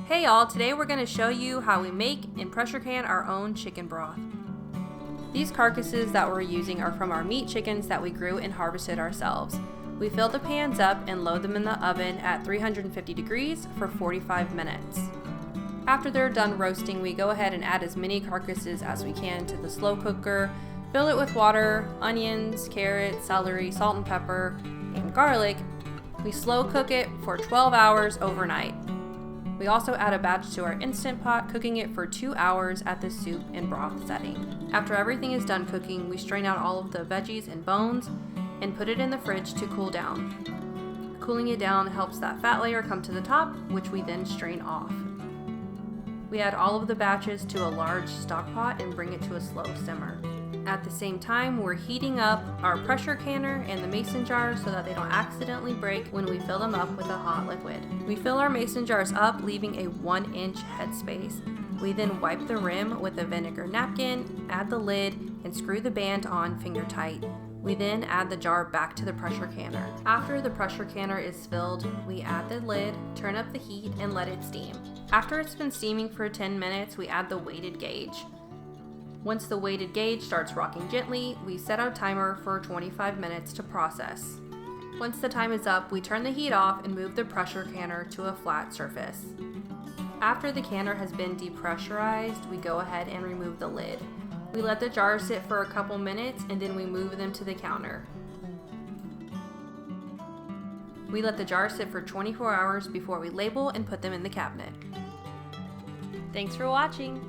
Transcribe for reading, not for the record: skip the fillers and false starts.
Hey y'all, today we're going to show you how we make and pressure can our own chicken broth. These carcasses that we're using are from our meat chickens that we grew and harvested ourselves. We fill the pans up and load them in the oven at 350 degrees for 45 minutes. After they're done roasting, we go ahead and add as many carcasses as we can to the slow cooker, fill it with water, onions, carrots, celery, salt and pepper, and garlic. We slow cook it for 12 hours overnight. We also add a batch to our Instant Pot, cooking it for 2 hours at the soup and broth setting. After everything is done cooking, we strain out all of the veggies and bones and put it in the fridge to cool down. Cooling it down helps that fat layer come to the top, which we then strain off. We add all of the batches to a large stock pot and bring it to a slow simmer. At the same time, we're heating up our pressure canner and the mason jars so that they don't accidentally break when we fill them up with a hot liquid. We fill our mason jars up, leaving a 1-inch headspace. We then wipe the rim with a vinegar napkin, add the lid, and screw the band on finger tight. We then add the jar back to the pressure canner. After the pressure canner is filled, we add the lid, turn up the heat, and let it steam. After it's been steaming for 10 minutes, we add the weighted gauge. Once the weighted gauge starts rocking gently, we set our timer for 25 minutes to process. Once the time is up, we turn the heat off and move the pressure canner to a flat surface. After the canner has been depressurized, we go ahead and remove the lid. We let the jars sit for a couple minutes and then we move them to the counter. We let the jars sit for 24 hours before we label and put them in the cabinet. Thanks for watching!